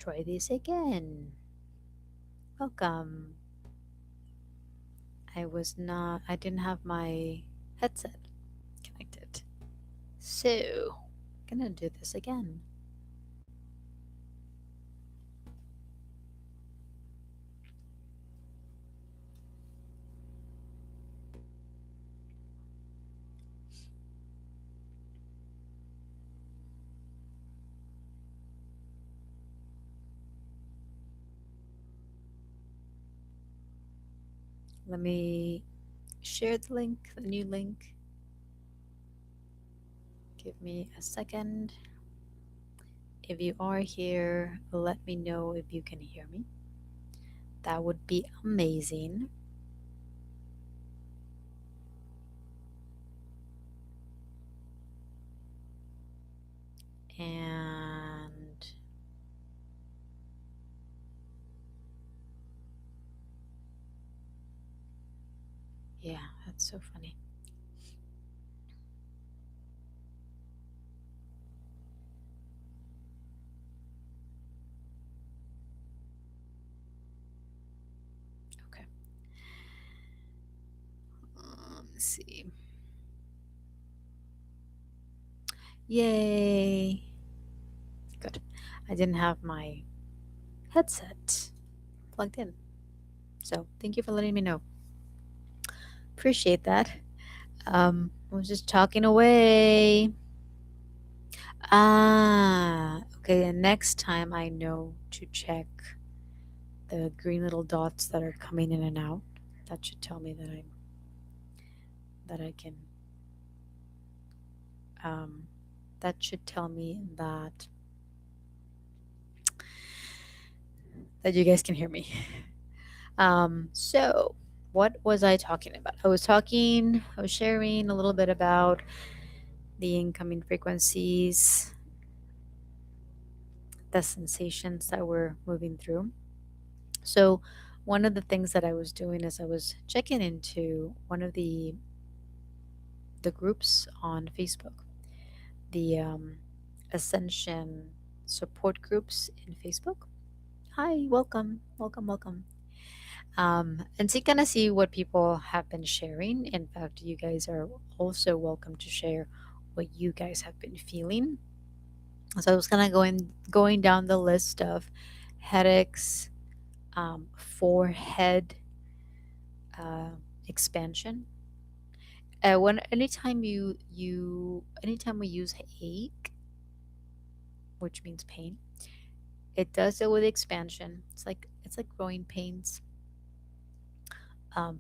Try this again. Welcome. I didn't have my headset connected. So, gonna do this again. Let me share the link, the new link. Give me a second. If you are here, let me know if you can hear me. That would be amazing. And yeah, that's so funny. Okay. Let's see. Yay. Good. I didn't have my headset plugged in. So thank you for letting me know. Appreciate that. I was just talking away. Okay. And next time I know to check the green little dots that are coming in and out. That should tell me that I can. Um, that should tell me that you guys can hear me. So what was I talking about? I was sharing a little bit about the incoming frequencies, the sensations that we're moving through. So, one of the things that I was doing is I was checking into one of the groups on Facebook, the Ascension support groups in Facebook. Hi, welcome, welcome, welcome. And to kind of see what people have been sharing. In fact, you guys are also welcome to share what you guys have been feeling. So I was kind of going down the list of headaches, forehead uh, expansion. When anytime we use ache, which means pain, it does deal with expansion. It's like growing pains,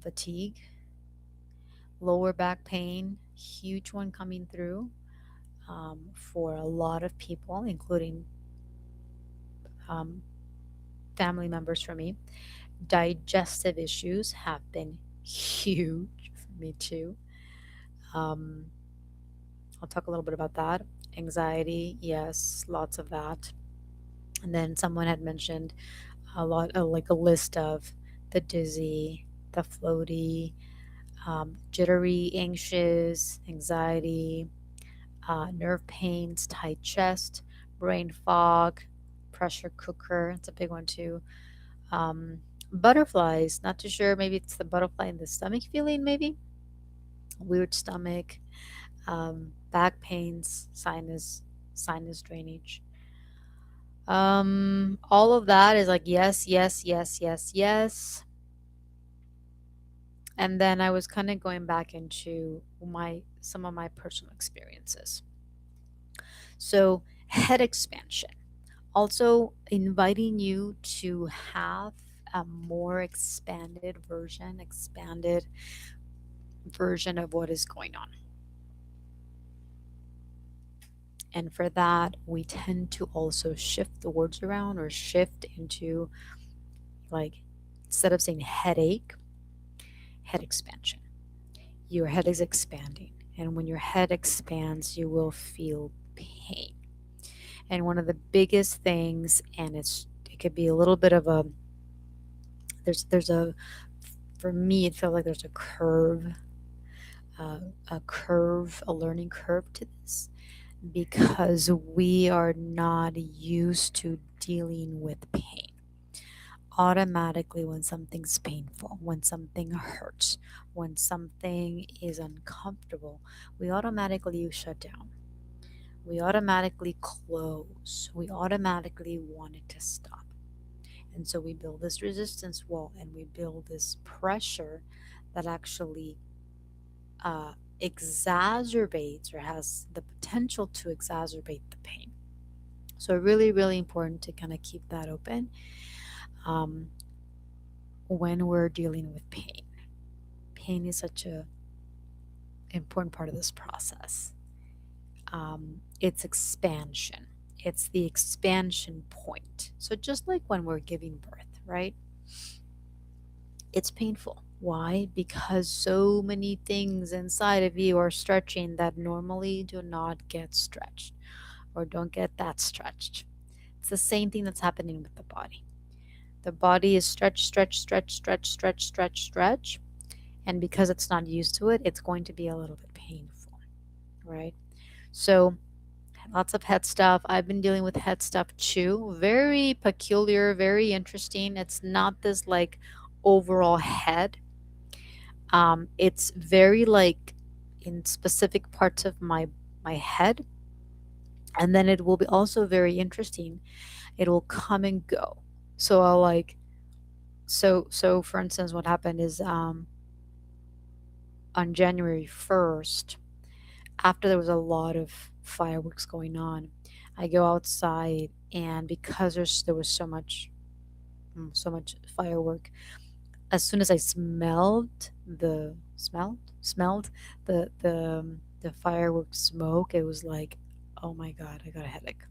fatigue, lower back pain, huge one coming through for a lot of people, including um, family members for me. Digestive issues have been huge for me too. Um, I'll talk a little bit about that. Anxiety, yes, lots of that. And then someone had mentioned like a list of the dizzy, the floaty, jittery, anxious, anxiety, nerve pains, tight chest, brain fog, pressure cooker. It's a big one too. Um, Butterflies. Not too sure. Maybe it's the butterfly in the stomach feeling. Maybe weird stomach. Back pains, sinus drainage. All of that is like yes, yes, yes, yes, yes. And then I was kind of going back into my some of my personal experiences. So head expansion. Also inviting you to have a more expanded version of what is going on. And for that, we tend to also shift the words around or shift into like instead of saying headache, head expansion. Your head is expanding. And when your head expands, you will feel pain. And one of the biggest things, and it could be a little bit of a there's a for me it feels like there's uh, a learning curve to this because we are not used to dealing with pain. Automatically, when something's painful, when something hurts, when something is uncomfortable, we automatically shut down. We automatically close. We automatically want it to stop. And so we build this resistance wall and we build this pressure that actually uh, exacerbates or has the potential to exacerbate the pain. So, really, really important to kind of keep that open um, when we're dealing with pain. Pain is such a important part of this process. It's expansion. It's the expansion point. So just like when we're giving birth, right? It's painful. Why? Because so many things inside of you are stretching that normally do not get stretched or don't get that stretched. It's the same thing that's happening with the body. The body is stretch, stretch, stretch, stretch, stretch, stretch, stretch. And because it's not used to it, it's going to be a little bit painful, right? So, lots of head stuff. I've been dealing with head stuff too. Very peculiar, very interesting. It's not this like overall head. It's very like in specific parts of my head. And then it will be also very interesting. It will come and go. So I'll like so for instance what happened is on January 1st, after there was a lot of fireworks going on, I go outside, and because there was so much firework, as soon as I smelled the fireworks smoke, it was like, oh my god, I got a headache.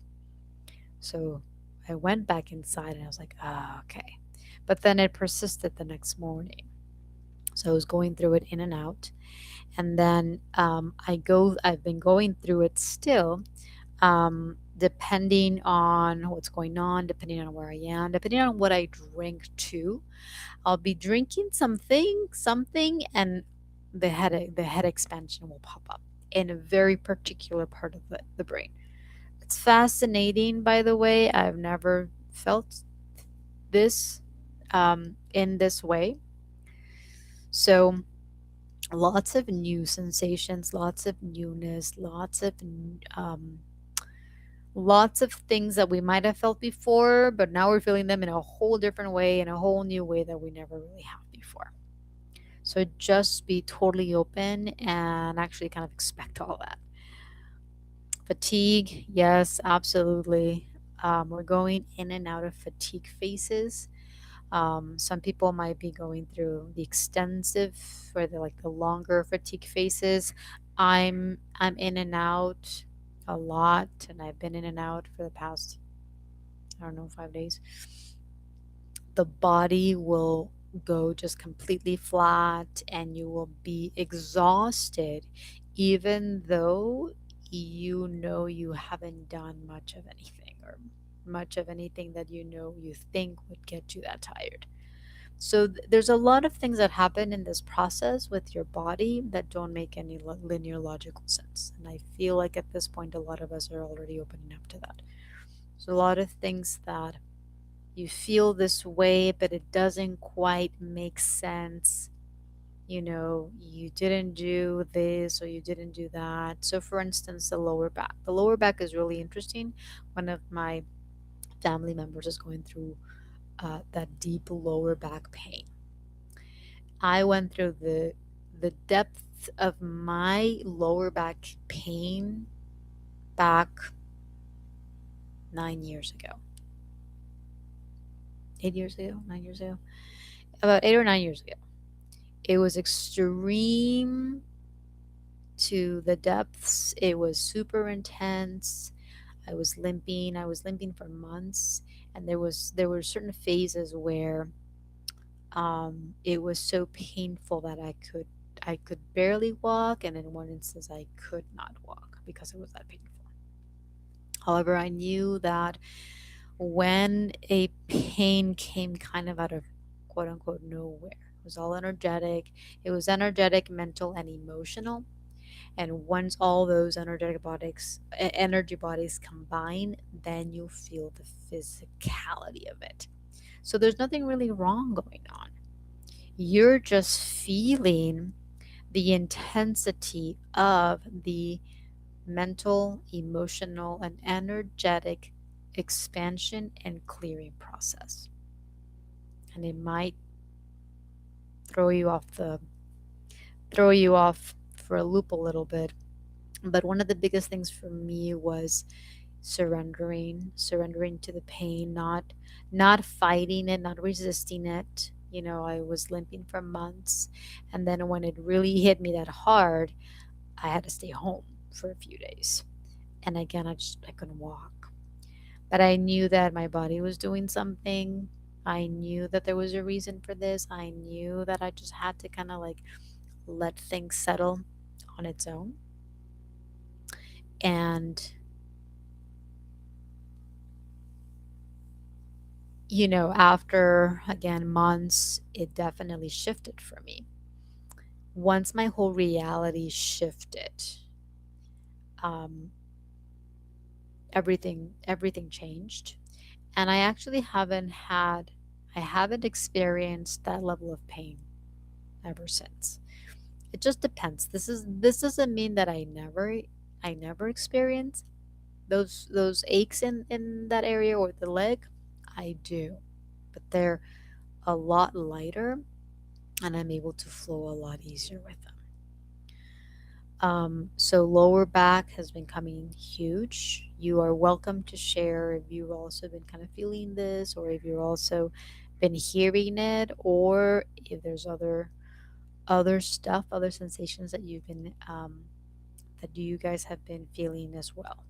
So I went back inside and I was like, ah, okay. But then it persisted the next morning. So I was going through it in and out. And then I've been going through it still, depending on what's going on, depending on where I am, depending on what I drink too. I'll be drinking something, and the head expansion will pop up in a very particular part of the brain. It's fascinating, by the way. I've never felt this in this way. So lots of new sensations, lots of newness, um, lots of things that we might have felt before, but now we're feeling them in a whole different way, in a whole new way that we never really have before. So just be totally open and actually kind of expect all that. Fatigue, yes, absolutely. We're going in and out of fatigue phases. Some people might be going through the extensive or the longer fatigue phases. I'm in and out a lot, and I've been in and out for the past, I don't know, 5 days. The body will go just completely flat and you will be exhausted, even though you know you haven't done much of anything, or much of anything that you think would get you that tired. So there's a lot of things that happen in this process with your body that don't make any linear logical sense. And I feel like at this point, a lot of us are already opening up to that. So a lot of things that you feel this way, but it doesn't quite make sense. You didn't do this or you didn't do that. So, for instance, the lower back. The lower back is really interesting. One of my family members is going through that deep lower back pain. I went through the depth of my lower back pain back 9 years ago. 8 years ago, 9 years ago, about 8 or 9 years ago. It was extreme to the depths. It was super intense. I was limping for months, and there were certain phases where it was so painful that I could barely walk, and in one instance I could not walk because it was that painful. However, I knew that when a pain came kind of out of quote unquote nowhere, it was all energetic. It was energetic, mental, and emotional. And once all those energy bodies combine, then you feel the physicality of it. So there's nothing really wrong going on. You're just feeling the intensity of the mental, emotional, and energetic expansion and clearing process. And it might throw you off the throw you off for a loop a little bit. But one of the biggest things for me was surrendering to the pain, not fighting it, not resisting it. I was limping for months, and then when it really hit me that hard, I had to stay home for a few days. And again, I couldn't walk. But I knew that my body was doing something. I knew that there was a reason for this. I knew that I just had to kind of like let things settle on its own. And after again months, it definitely shifted for me. Once my whole reality shifted, um, everything changed, and I haven't experienced that level of pain ever since. It just depends. This doesn't mean that I never experience those aches in that area or the leg. I do, but they're a lot lighter, and I'm able to flow a lot easier with them. So lower back has been coming huge. You are welcome to share if you've also been kind of feeling this, or if you've also been hearing it, or if there's other stuff, other sensations that that you guys have been feeling as well.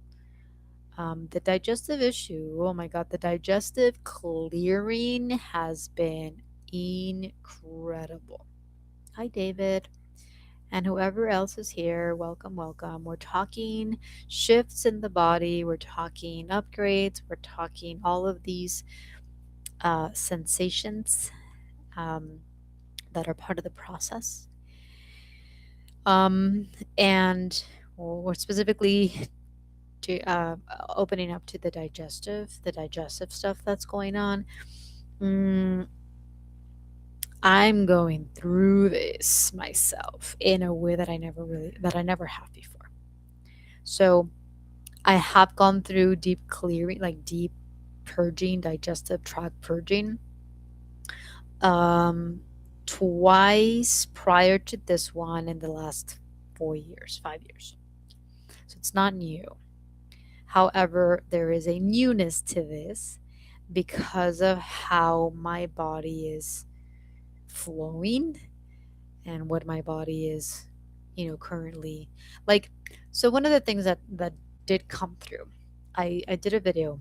The digestive issue, oh my God, the digestive clearing has been incredible. Hi, David. And whoever else is here, welcome, welcome. We're talking shifts in the body, we're talking upgrades, we're talking all of these sensations um, that are part of the process. Um, and we're specifically opening up to the digestive stuff that's going on. Mm, I'm going through this myself in a way that I never have before. So I have gone through deep clearing, like deep purging, digestive tract purging, um, twice prior to this one in the last 4 years, 5 years. So it's not new. However, there is a newness to this because of how my body is flowing and what my body is, currently like. So one of the things that did come through, I did a video.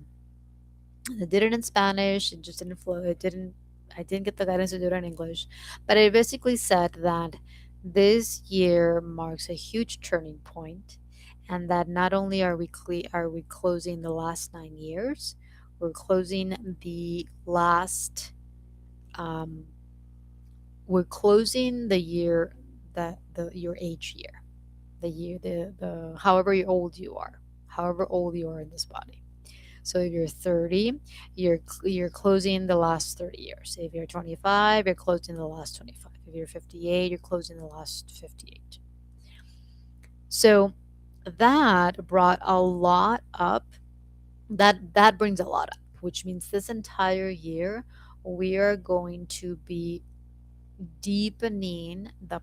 I did it in Spanish. It just didn't flow. I didn't get the guidance to do it in English. But it basically said that this year marks a huge turning point, and that not only are we closing the last 9 years, we're closing the last um, we're closing the year, that the your age year, the year, the however however old you are in this body. So if you're 30, you're closing the last 30 years. If you're 25, you're closing the last 25. If you're 58, you're closing the last 58. So that brought a lot up. That brings a lot up, which means this entire year we are going to be deepening the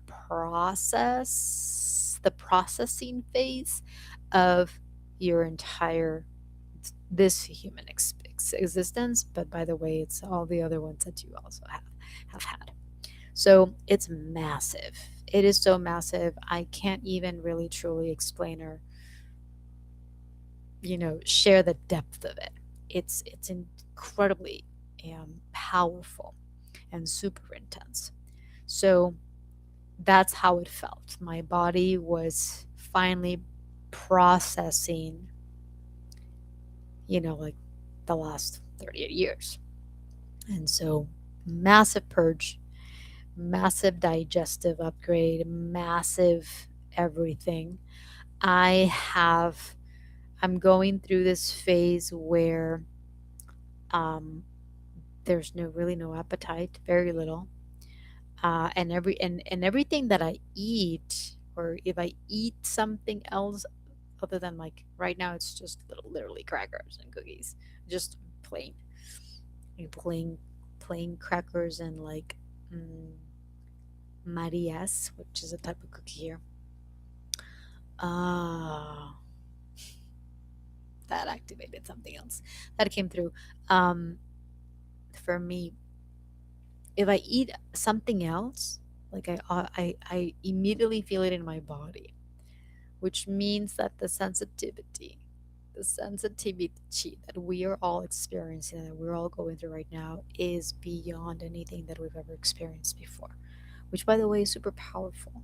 processing phase of your entire this human existence. But by the way, it's all the other ones that you also have had. So it's massive. It is so massive. I can't even really truly explain or share the depth of it. It's incredibly powerful and super intense. So that's how it felt. My body was finally processing, like the last 38 years. And so, massive purge, massive digestive upgrade, massive everything. I have, I'm going through this phase where um, there's no really no appetite, very little. And everything that I eat, or if I eat something else other than like right now, it's just literally crackers and cookies, just plain, plain, plain crackers and like mm, Marias, which is a type of cookie here. Ah, that activated something else that came through. Um, for me, if I eat something else, like I immediately feel it in my body, which means that the sensitivity that we are all experiencing, that we're all going through right now, is beyond anything that we've ever experienced before. Which, by the way, is super powerful,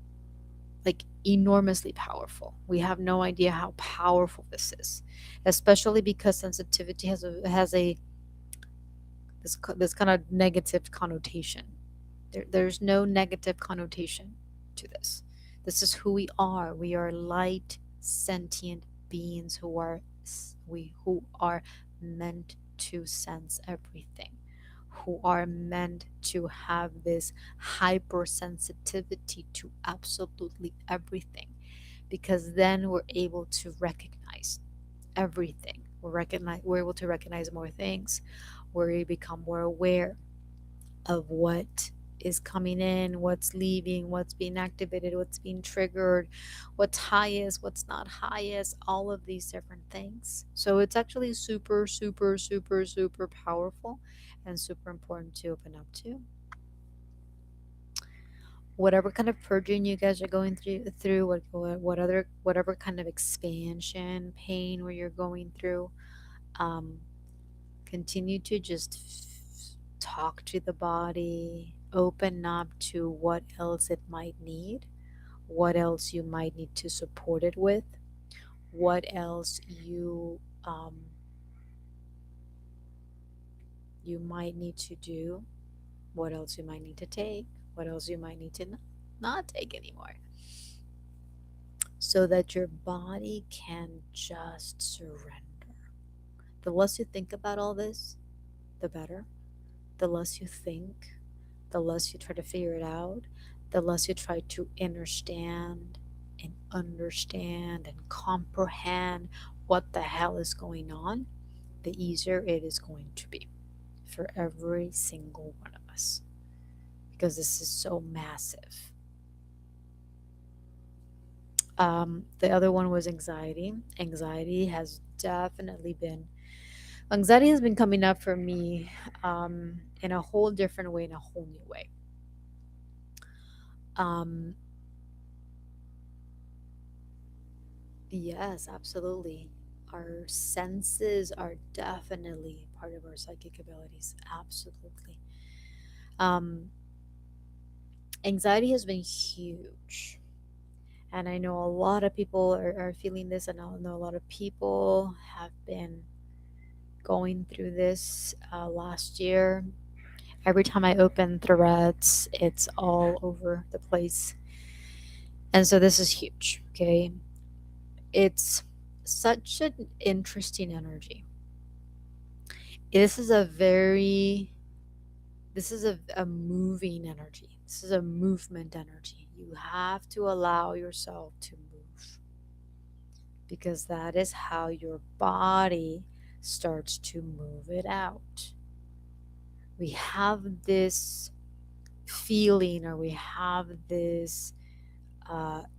like enormously powerful. We have no idea how powerful this is, especially because sensitivity has a this kind of negative connotation. There's no negative connotation to this. This is who we are. We are light, sentient beings who are meant to sense everything, who are meant to have this hypersensitivity to absolutely everything, because then we're able to recognize everything. We're able to recognize more things. We become more aware of what is coming in, what's leaving, what's being activated, what's being triggered, what's highest, what's not highest, all of these different things. So it's actually super, super, super, super powerful and super important to open up to. Whatever kind of purging you guys are going through whatever kind of expansion pain where you're going through, um, continue to just talk to the body, open up to what else it might need, what else you might need to support it with, what else you might need to do, what else you might need to take, what else you might need to not take anymore, so that your body can just surrender. The less you think about all this, the better. The less you think, the less you try to figure it out, the less you try to understand and comprehend what the hell is going on, the easier it is going to be for every single one of us, because this is so massive. The other one was anxiety. Anxiety has been coming up for me in a whole different way, in a whole new way. Um, yes, absolutely. Our senses are definitely part of our psychic abilities. Absolutely. Um, Anxiety has been huge. And I know a lot of people are feeling this, and I know a lot of people have been going through this last year. Every time I open threads, it's all over the place. And so this is huge, okay? It's such an interesting energy. This is a very, this is a moving energy. This is a movement energy. You have to allow yourself to move, because that is how your body starts to move it out. We have this feeling, or we have this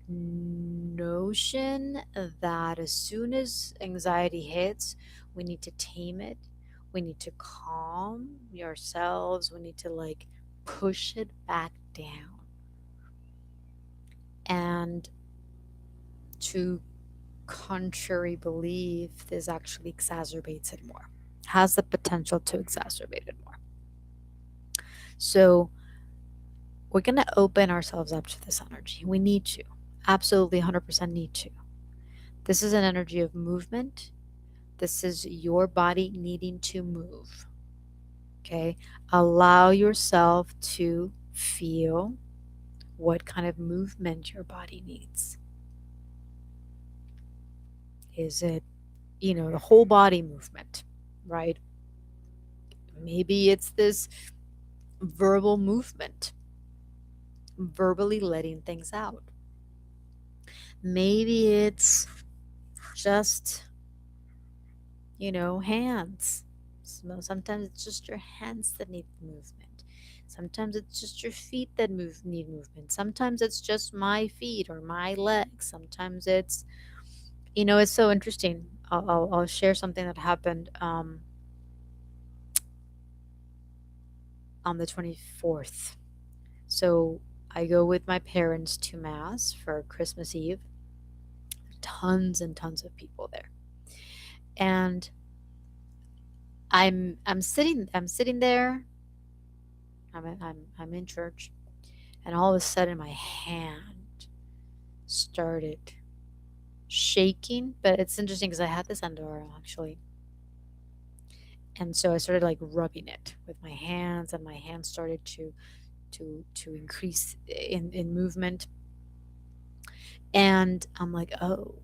notion that as soon as anxiety hits, we need to tame it. We need to calm yourselves. We need to like push it back down. And to contrary belief, this actually exacerbates it more, has the potential to exacerbate it more. So we're going to open ourselves up to this energy. We need to. Absolutely 100% need to. This is an energy of movement. This is your body needing to move. Okay? Allow yourself to feel what kind of movement your body needs. Is it, the whole body movement, right? Maybe it's this verbal movement, verbally letting things out. Maybe it's just, hands. Sometimes it's just your hands that need movement. Sometimes it's just your feet that need movement. Sometimes it's just my feet or my legs. Sometimes it's so interesting. I'll share something that happened on the 24th. So I go with my parents to mass for Christmas Eve. Tons and tons of people there, and I'm sitting there. I'm in church, and all of a sudden my hand started shaking. But it's interesting because I had this under actually, and so I started like rubbing it with my hands, and my hands started to increase in movement. And I'm like, oh,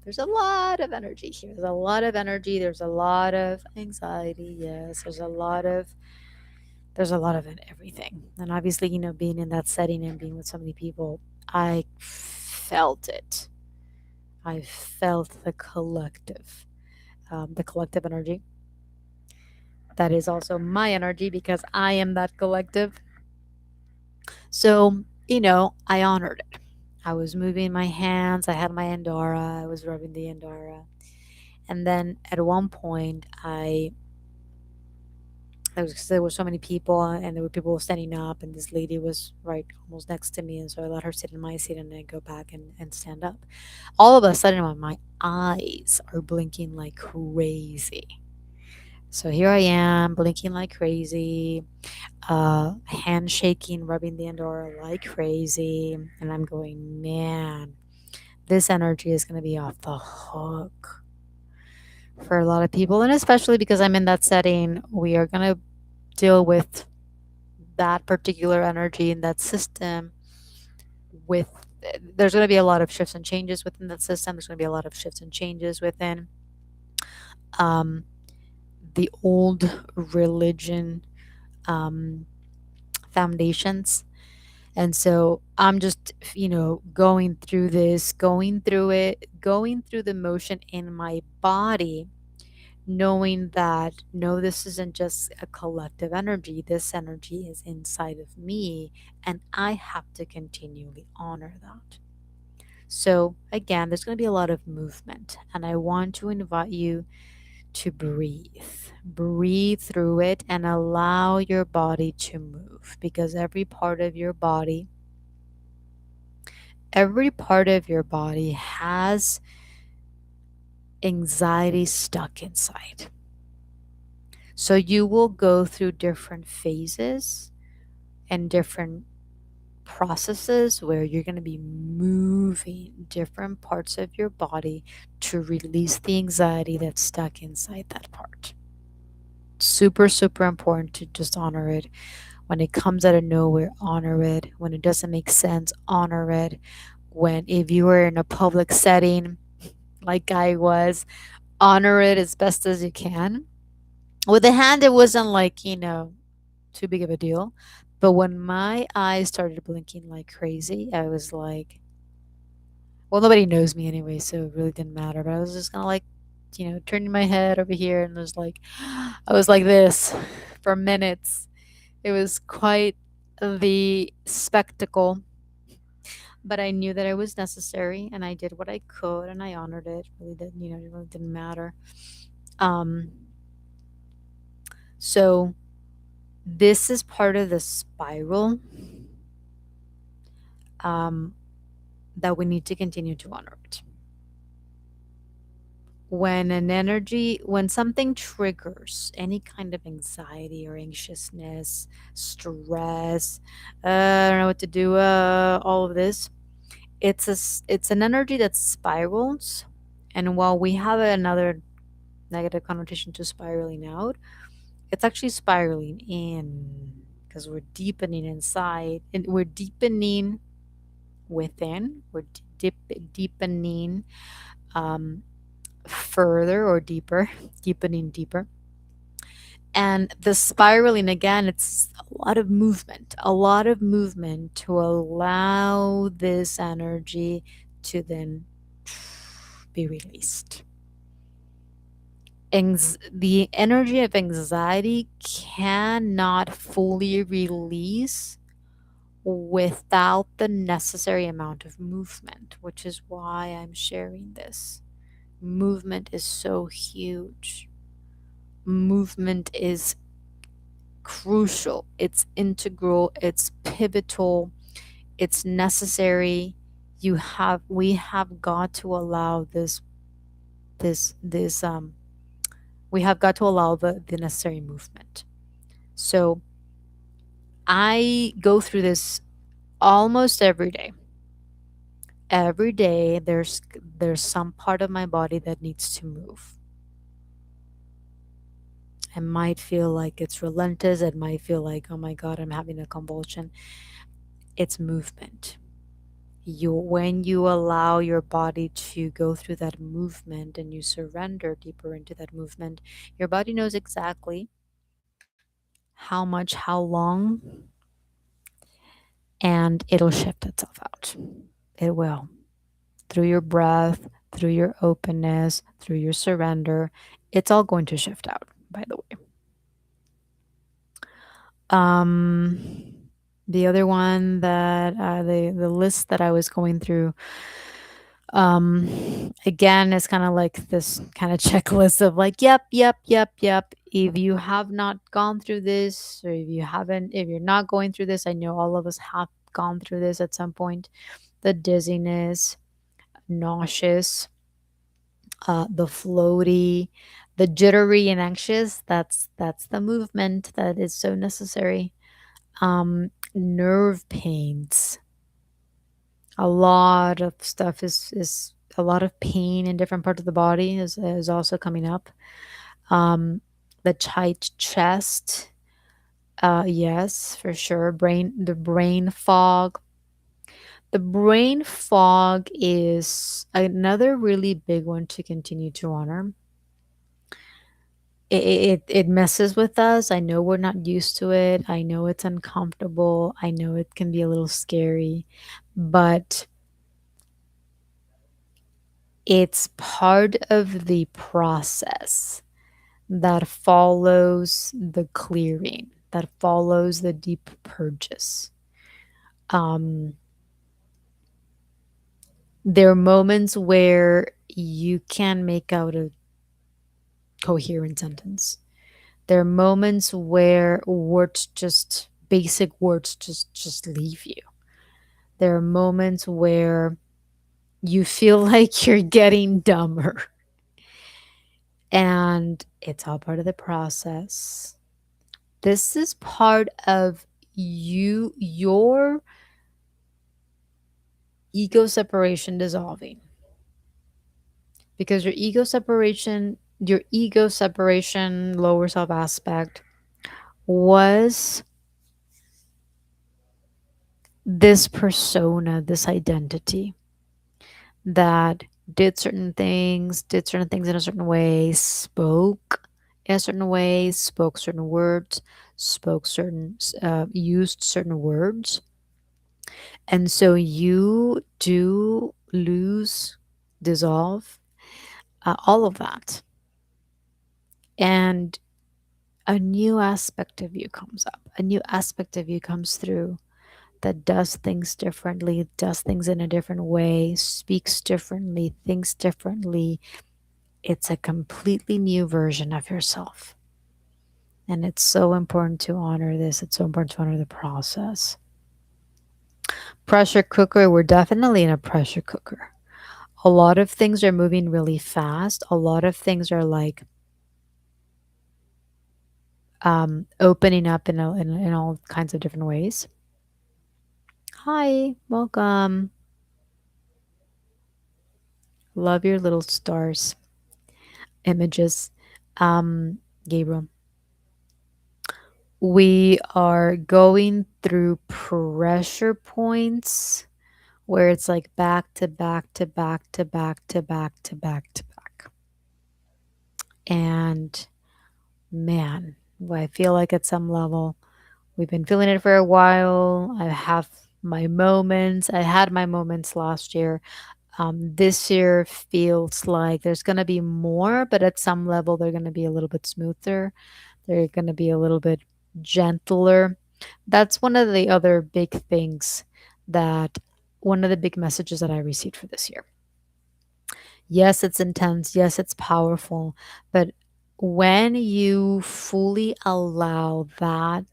there's a lot of energy here. There's a lot of energy. There's a lot of anxiety. Yes, there's a lot of everything. And obviously, being in that setting and being with so many people, I felt it. I felt the collective energy. That is also my energy because I am that collective. So, I honored it. I was moving my hands. I had my Andorra. I was rubbing the Andorra. And then at one point, there were so many people, and there were people standing up, and this lady was right almost next to me, and so I let her sit in my seat and then go back and stand up. All of a sudden, my eyes are blinking like crazy. So here I am, blinking like crazy, hand shaking, rubbing the Andorra like crazy, and I'm going, man, this energy is going to be off the hook for a lot of people, and especially because I'm in that setting, we are going to deal with that particular energy in that system with there's going to be a lot of shifts and changes within that system. There's going to be a lot of shifts and changes within um, the old religion um, foundations. And so I'm just, going through this, going through it, going through the motion in my body, knowing that no, this isn't just a collective energy. This energy is inside of me, and I have to continually honor that. So, again, there's going to be a lot of movement, and I want to invite you to breathe. Breathe through it and allow your body to move because every part of your body has anxiety stuck inside. So you will go through different phases and different processes where you're going to be moving different parts of your body to release the anxiety that's stuck inside that part. Super, super important to just honor it. When it comes out of nowhere, honor it. When it doesn't make sense, honor it. If you were in a public setting, like I was, honor it as best as you can. With the hand, it wasn't like, too big of a deal. But when my eyes started blinking like crazy, I was like, well, nobody knows me anyway, so it really didn't matter. But I was just kind of like, turning my head over here, and was like, I was like this for minutes. It was quite the spectacle, but I knew that it was necessary, and I did what I could, and I honored it. Really didn't, it really didn't matter. Um, so this is part of the spiral um, that we need to continue to honor it. When something triggers any kind of anxiety or anxiousness, stress, I don't know what to do, all of this, it's an energy that spirals. And while we have another negative connotation to spiraling out, it's actually spiraling in because we're deepening inside and we're deepening within. We're deepening um, further or deeper, deepening deeper. And the spiraling again, it's a lot of movement to allow this energy to then be released. The energy of anxiety cannot fully release without the necessary amount of movement, which is why I'm sharing this. Movement is so huge. Movement is crucial, it's integral, it's pivotal, it's necessary. We have got to allow this we have got to allow the necessary movement. So I go through this almost every day. Every day there's some part of my body that needs to move. It might feel like it's relentless, it might feel like, oh my god, I'm having a convulsion. It's movement. When you allow your body to go through that movement and you surrender deeper into that movement, your body knows exactly how much, how long, and it'll shift itself out. It will. Through your breath, through your openness, through your surrender, it's all going to shift out, by the way. Um, the other one that the list that I was going through, again, it's kind of like this kind of checklist of like, yep, yep, yep, yep. If you have not gone through this, or if you're not going through this, I know all of us have gone through this at some point. The dizziness, nauseous, the floaty, the jittery and anxious. That's the movement that is so necessary. Nerve pains. A lot of stuff is a lot of pain in different parts of the body is also coming up. Um, the tight chest. Yes, for sure. The brain fog. The brain fog is another really big one to continue to honor. It messes with us. I know we're not used to it. I know it's uncomfortable. I know it can be a little scary, but it's part of the process that follows the clearing, that follows the deep purges. Um, there are moments where you can make out a coherent sentence. There are moments where basic words just leave you. There are moments where you feel like you're getting dumber, and it's all part of the process. This is part of your ego separation dissolving, because your ego separation, lower self aspect, was this persona, this identity that did certain things in a certain way, spoke in a certain way, spoke certain words, used certain words. And so you do lose, dissolve, all of that. And a new aspect of you comes up, a new aspect of you comes through that does things differently, does things in a different way, speaks differently, thinks differently. It's a completely new version of yourself. And it's so important to honor this. It's so important to honor the process. Pressure cooker, we're definitely in a pressure cooker. A lot of things are moving really fast. A lot of things are like opening up in all kinds of different ways. Hi, welcome. Love your little stars, images. Gabriel, we are going through pressure points where it's like back to back to back to back to back to back to back. And man, I feel like at some level, we've been feeling it for a while. I have my moments. I had my moments last year. This year feels like there's going to be more, but at some level, they're going to be a little bit smoother. They're going to be a little bit gentler. That's one of the other big things that one of the big messages that I received for this year. Yes, it's intense. Yes, it's powerful. But when you fully allow that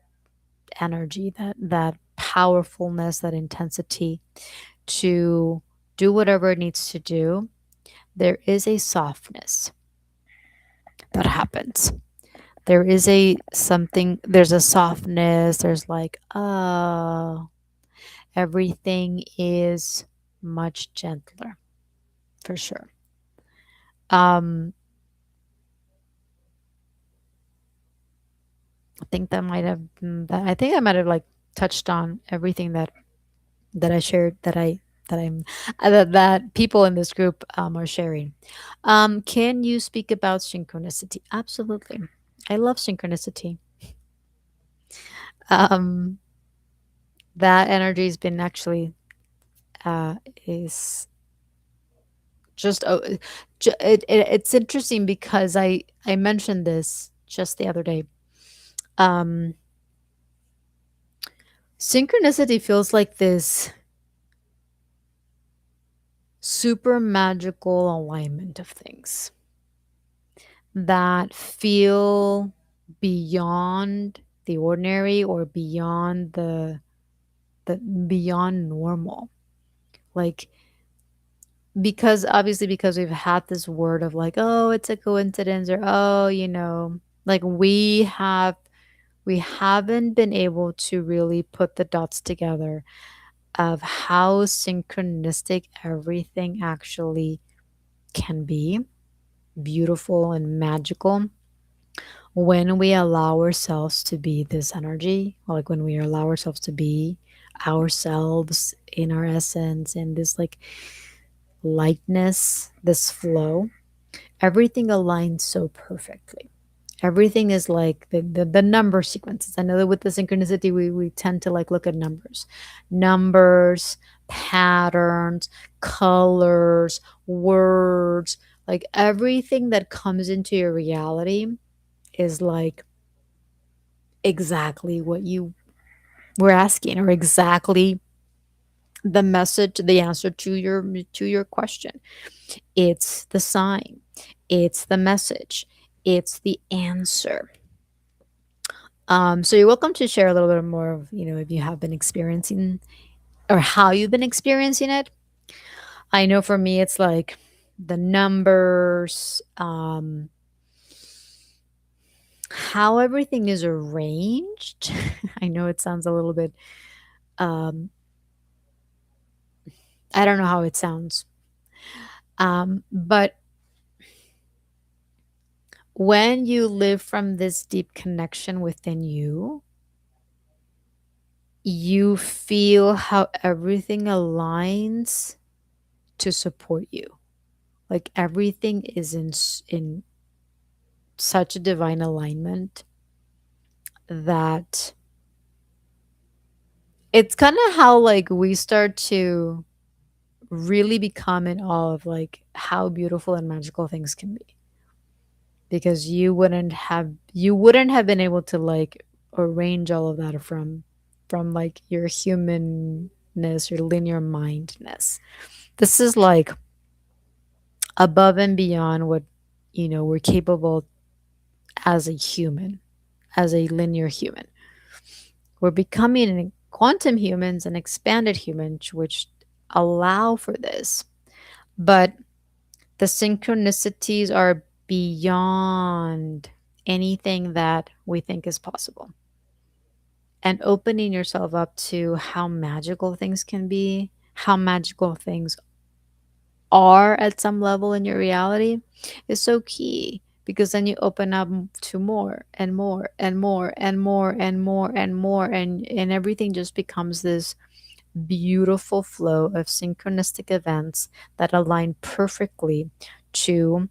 energy, that powerfulness, that intensity to do whatever it needs to do, there is a softness that happens. There is a something, there's a softness, there's like, oh, everything is much gentler for sure. Um, I think that might have that I think I might have like touched on everything that I shared that I'm that people in this group are sharing. Can you speak about synchronicity? Absolutely. I love synchronicity. Um, that energy has been actually uh, is just it's interesting because I mentioned this just the other day. Um, Synchronicity feels like this super magical alignment of things that feel beyond the ordinary or beyond the beyond normal. Like because obviously because we've had this word of like, oh, it's a coincidence or oh, like we haven't been able to really put the dots together of how synchronistic everything actually can be beautiful and magical when we allow ourselves to be this energy, like when we allow ourselves to be ourselves in our essence and this like lightness, this flow, everything aligns so perfectly. Everything is like the number sequences. I know that with the synchronicity, we tend to like look at numbers, patterns, colors, words, like everything that comes into your reality is like exactly what you were asking or exactly the message, the answer to your question. It's the sign, it's the message, it's the answer. So you're welcome to share a little bit more of, if you have been experiencing or how you've been experiencing it. I know for me, it's like the numbers, how everything is arranged. I know it sounds a little bit, um, I don't know how it sounds. But when you live from this deep connection within you, you feel how everything aligns to support you. Like everything is in such a divine alignment that it's kind of how like we start to really become in awe of like how beautiful and magical things can be, because you wouldn't have been able to like arrange all of that from like your humanness, your linear mindness. This is like above and beyond what we're capable as a human, as a linear human. We're becoming quantum humans and expanded humans, which allow for this. But the synchronicities are beyond anything that we think is possible. And opening yourself up to how magical things can be, how magical things are at some level in your reality is so key, because then you open up to more and more and more and more and more and more, and everything just becomes this beautiful flow of synchronistic events that align perfectly to,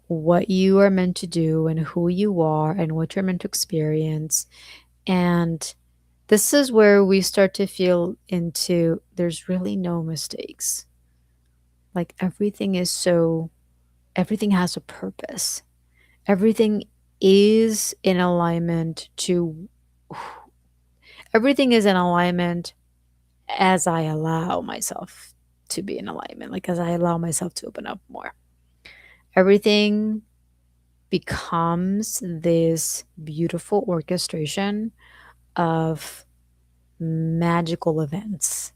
what you are meant to do and who you are and what you're meant to experience. And this is where we start to feel into there's really no mistakes. Like everything has a purpose. Everything is in alignment to everything is in alignment as I allow myself to be in alignment, like as I allow myself to open up more. Everything becomes this beautiful orchestration of magical events.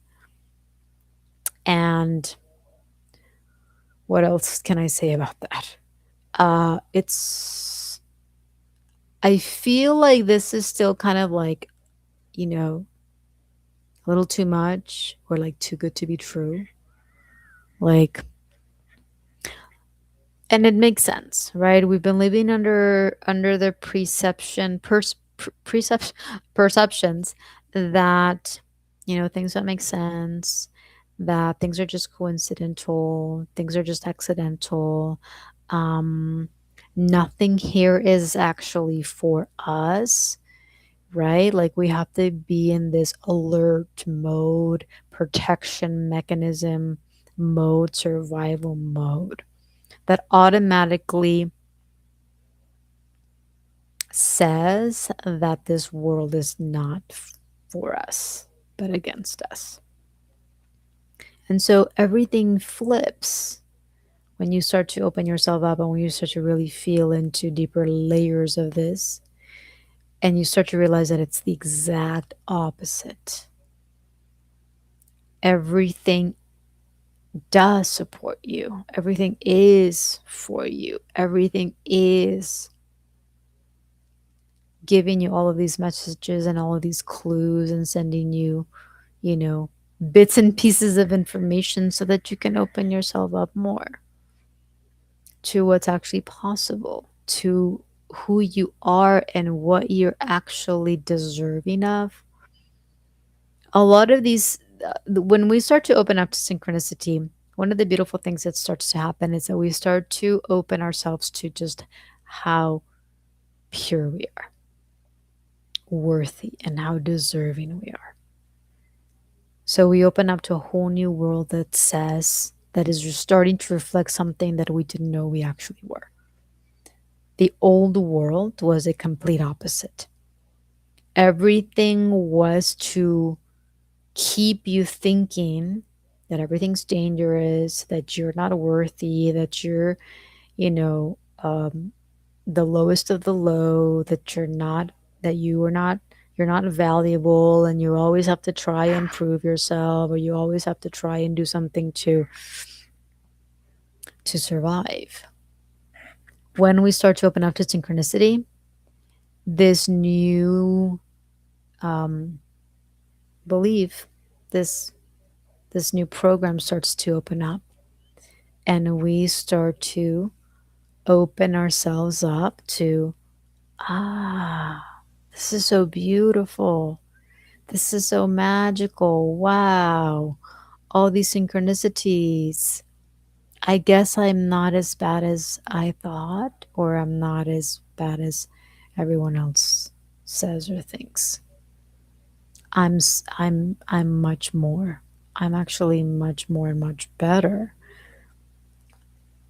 And what else can I say about that? It's, I feel like this is still kind of like, you know, a little too much or like too good to be true. Like, and it makes sense, right? We've been living under the perceptions that, things don't make sense, that things are just coincidental, things are just accidental. um Nothing here is actually for us, right? Like we have to be in this alert mode, protection mechanism mode, survival mode that automatically says that this world is not for us, but against us. And so everything flips when you start to open yourself up and when you start to really feel into deeper layers of this, and you start to realize that it's the exact opposite. Everything does support you, everything is for you, everything is giving you all of these messages and all of these clues and sending you, you know, bits and pieces of information so that you can open yourself up more to what's actually possible, to who you are and what you're actually deserving of. A lot of these, when we start to open up to synchronicity, one of the beautiful things that starts to happen is that we start to open ourselves to just how pure we are, worthy, and how deserving we are. So we open up to a whole new world that is starting to reflect something that we didn't know we actually were. The old world was a complete opposite. Everything was to keep you thinking that everything's dangerous, that you're not worthy, that you're, you know, the lowest of the low, that you're not valuable, and you always have to try and prove yourself, or you always have to try and do something to survive. When we start to open up to synchronicity, this new um, belief, this this new program starts to open up, and we start to open ourselves up to, this is so beautiful. This is so magical. Wow. All these synchronicities. I guess I'm not as bad as I thought, or I'm not as bad as everyone else says or thinks. I'm much more. I'm actually much more and much better.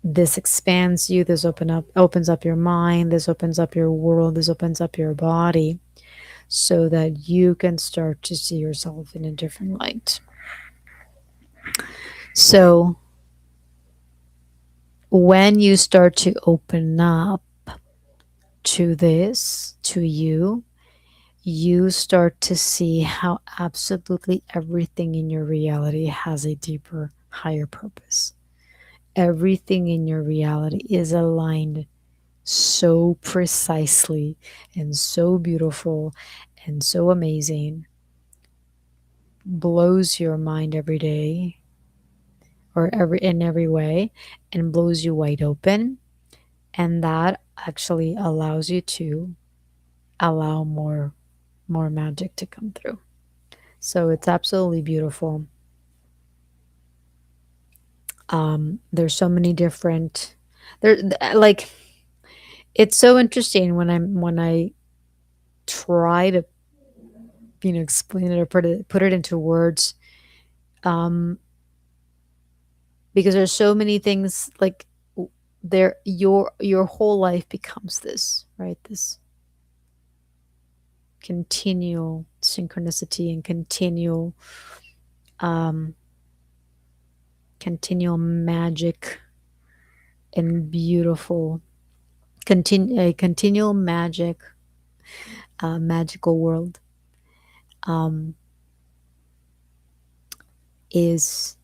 This expands you, this opens up your mind, this opens up your world, this opens up your body so that you can start to see yourself in a different light. So when you start to open up to this, to you, you start to see how absolutely everything in your reality has a deeper, higher purpose. Everything in your reality is aligned so precisely and so beautiful and so amazing, blows your mind every day or every way, and blows you wide open, and that actually allows you to allow more magic to come through. So it's absolutely beautiful. There's so many different like it's so interesting when I try to explain it or put it into words, um because there's so many things like there your whole life becomes this, right? This continual synchronicity and um continual magic and beautiful a continual magic, magical world, um is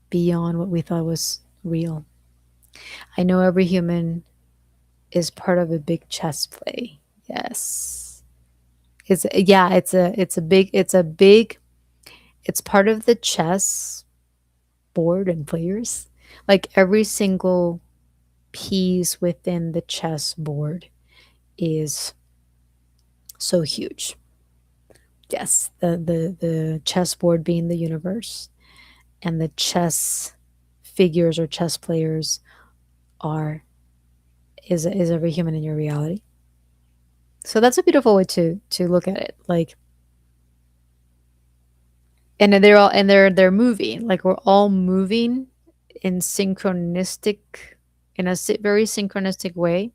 beyond what we thought was real. I know every human is part of a big chess play. Yes. It's part of the chess board and players. Like every single piece within the chess board is so huge. Yes, the chessboard being the universe, and the chess figures or chess players are is every human in your reality. So that's a beautiful way to look at it. Like, and then they're moving. Like we're all moving in synchronistic, in a very synchronistic way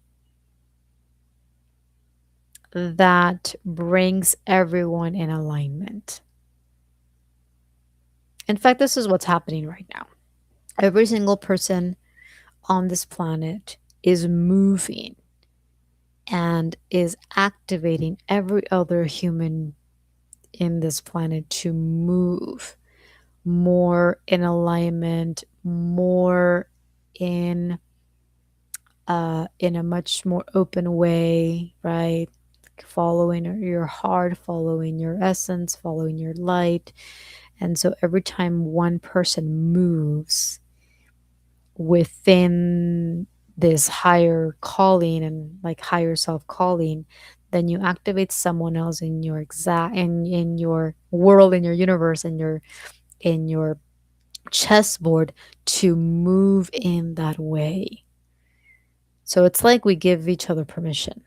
that brings everyone in alignment. In fact, this is what's happening right now. Every single person on this planet is moving and is activating every other human in this planet to move more in alignment, more in in a much more open way, right? Following your heart, following your essence, following your light. And so every time one person moves within this higher calling and like higher self calling, then you activate someone else in your in your world, in your universe, in your chessboard to move in that way. So it's like we give each other permission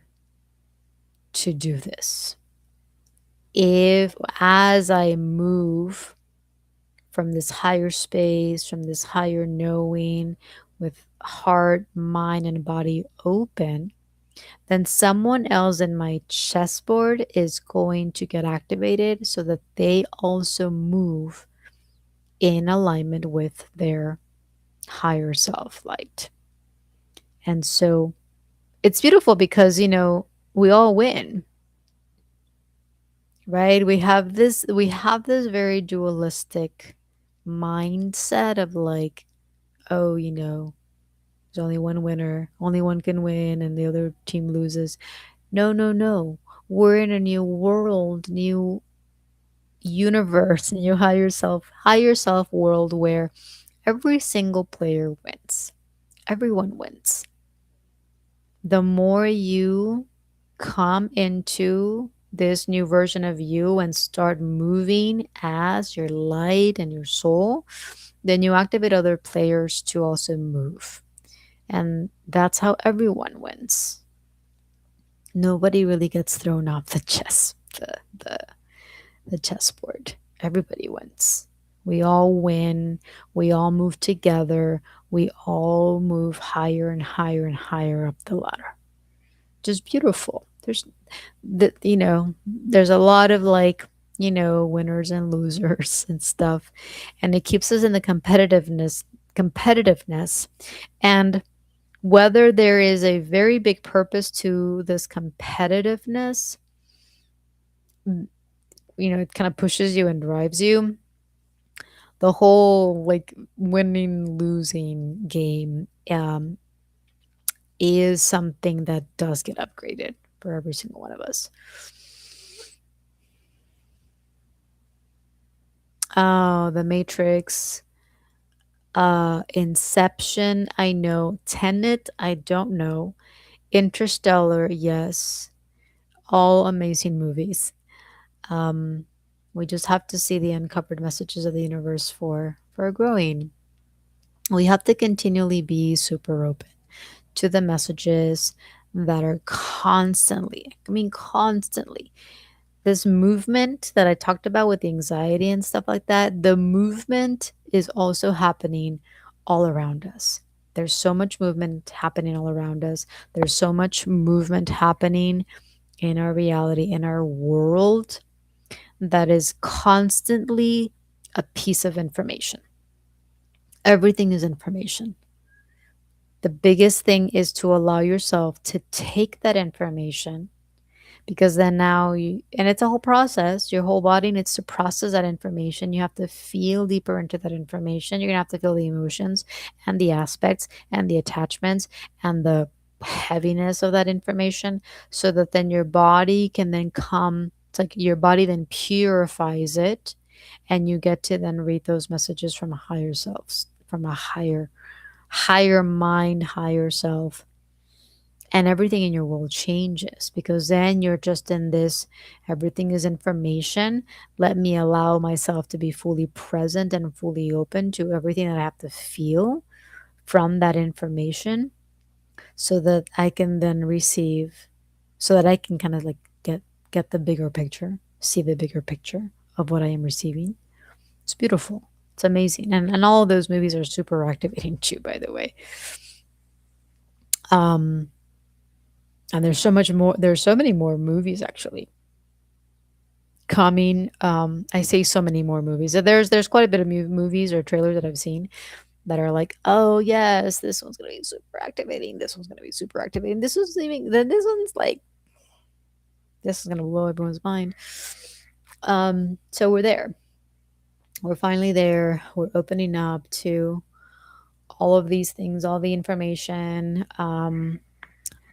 to do this. If as I move from this higher space, from this higher knowing, with heart, mind, and body open, then someone else in my chessboard is going to get activated so that they also move in alignment with their higher self light. And so it's beautiful because, we all win, right? We have this very dualistic mindset of like, oh, there's only one winner, only one can win, and the other team loses. No, no, no. We're in a new world, new universe, new higher self world where every single player wins. Everyone wins. The more you come into this new version of you and start moving as your light and your soul, then you activate other players to also move. And that's how everyone wins. Nobody really gets thrown off the chessboard. Everybody wins. We all win. We all move together. We all move higher and higher and higher up the ladder. Just beautiful. There's a lot of like, winners and losers and stuff, and it keeps us in the competitiveness. And whether there is a very big purpose to this competitiveness, it kind of pushes you and drives you. The whole like winning losing game is something that does get upgraded for every single one of us. Oh, the Matrix, Inception, I know. Tenet, I don't know. Interstellar, yes. All amazing movies. Um, We just have to see the uncovered messages of the universe for growing. We have to continually be super open to the messages that are constantly, I mean, constantly. This movement that I talked about with the anxiety and stuff like that, the movement is also happening all around us. There's so much movement happening all around us. There's so much movement happening in our reality, in our world, that is constantly a piece of information. Everything is information. The biggest thing is to allow yourself to take that information, because then now you, and it's a whole process. Your whole body needs to process that information. You have to feel deeper into that information. You're going to have to feel the emotions and the aspects and the attachments and the heaviness of that information, so that then your body can then come, it's like your body then purifies it, and you get to then read those messages from a higher self, from a higher mind, higher self, and everything in your world changes, because then you're just in this, everything is information. Let me allow myself to be fully present and fully open to everything that I have to feel from that information, so that I can then receive, so that I can kind of like get the bigger picture, see the bigger picture of what I am receiving. It's beautiful. It's amazing. And all of those movies are super activating too, by the way. Um and there's so much more, there's so many more movies actually coming. I say so many more movies. There's quite a bit of movies or trailers that I've seen that are like, oh yes, this one's gonna be super activating. This one's gonna be super activating. This one's even then this one's like, this is gonna blow everyone's mind. So we're there. We're finally there. We're opening up to all of these things, all the information,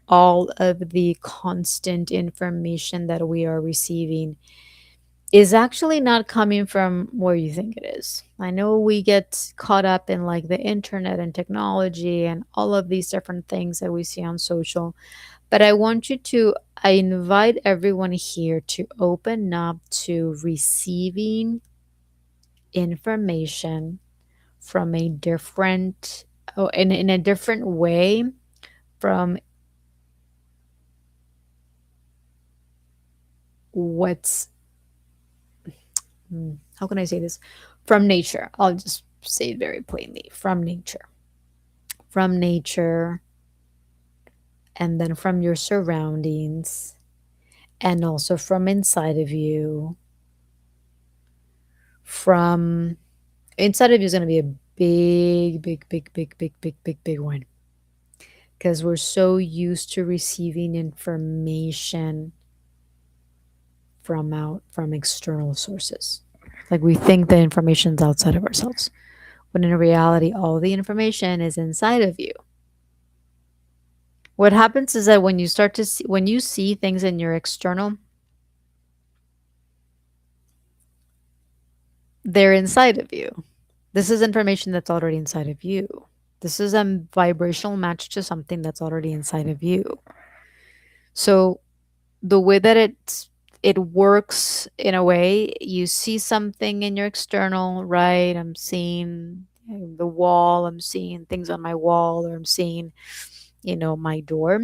all of the constant information that we are receiving is actually not coming from where you think it is. I know we get caught up in like the internet and technology and all of these different things that we see on social, but I want you to, I invite everyone here to open up to receiving information from a different, oh, in a different way, from what's, how can I say this? From nature. I'll just say it very plainly, from nature. From nature, and then from your surroundings, and also from inside of you. From inside of you is going to be a big one, because we're so used to receiving information from external sources. Like we think the information's outside of ourselves, when in reality all the information is inside of you. What happens is that when you start to see, when you see things in your external, they're inside of you. This is information that's already inside of you. This is a vibrational match to something that's already inside of you. So the way that it works, in a way, you see something in your external, right? I'm seeing the wall, I'm seeing things on my wall, or I'm seeing, my door.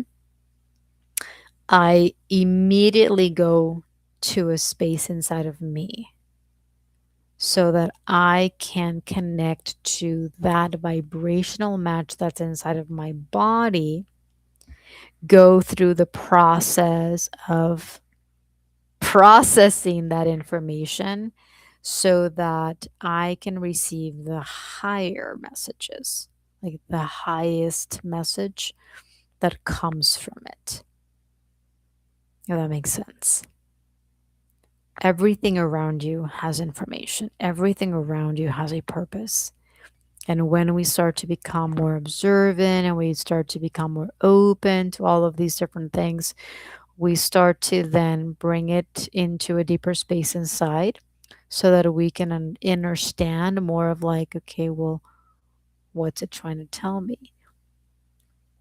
I immediately go to a space inside of me, so that I can connect to that vibrational match that's inside of my body, go through the process of processing that information, so that I can receive the higher messages, like the highest message that comes from it. If that makes sense. Everything around you has information, everything around you has a purpose. And when we start to become more observant and we start to become more open to all of these different things, we start to then bring it into a deeper space inside, so that we can understand more of like, okay, well, what's it trying to tell me?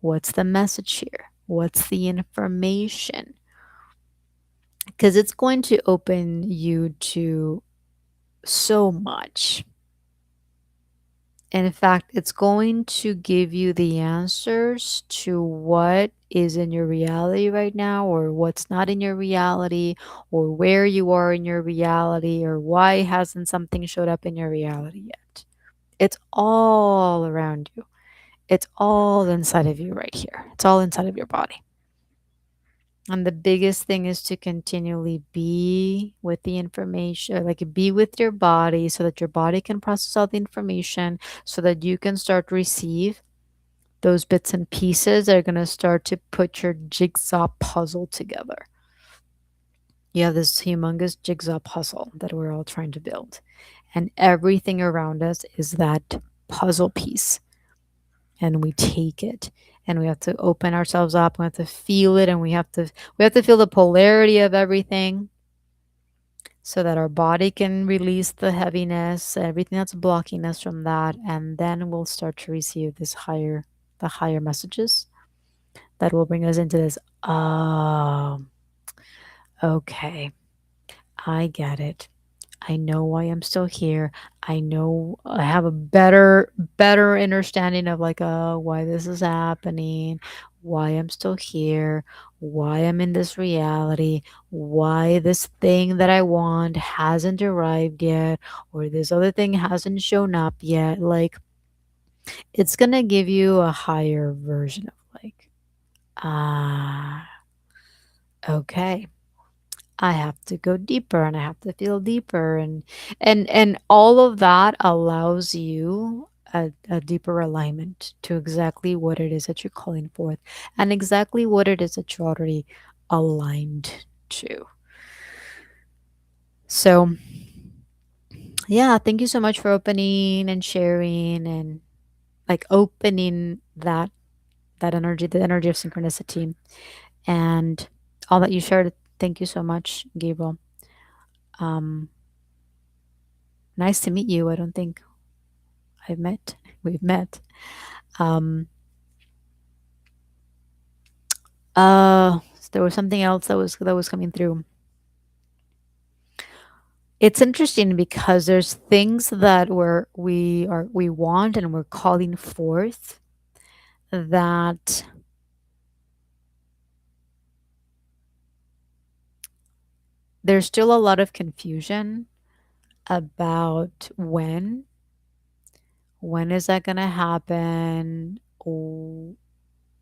What's the message here? What's the information? Because it's going to open you to so much. And in fact, it's going to give you the answers to what is in your reality right now, or what's not in your reality, or where you are in your reality, or why hasn't something showed up in your reality yet. It's all around you. It's all inside of you right here. It's all inside of your body. And the biggest thing is to continually be with the information, like be with your body so that your body can process all the information so that you can start to receive those bits and pieces that are going to start to put your jigsaw puzzle together. You have this humongous jigsaw puzzle that we're all trying to build. And everything around us is that puzzle piece. And we take it and we have to open ourselves up. We have to feel it, and we have to feel the polarity of everything so that our body can release the heaviness, everything that's blocking us from that, and then we'll start to receive the higher messages that will bring us into this. Oh, okay, I get it. I know why I'm still here. I know I have a better understanding of like why this is happening, why I'm still here, why I'm in this reality, why this thing that I want hasn't arrived yet, or this other thing hasn't shown up yet. Like it's gonna give you a higher version of like, ah, okay. I have to go deeper and I have to feel deeper, and all of that allows you a deeper alignment to exactly what it is that you're calling forth and exactly what it is that you're already aligned to. So yeah, thank you so much for opening and sharing and like opening that energy, the energy of synchronicity and all that you shared. Thank you so much, Gabriel. Um, Nice to meet you. I don't think I've met. We've met. Um, uh, there was something else that was coming through. It's interesting because there's things that we want and we're calling forth that there's still a lot of confusion about when is that going to happen?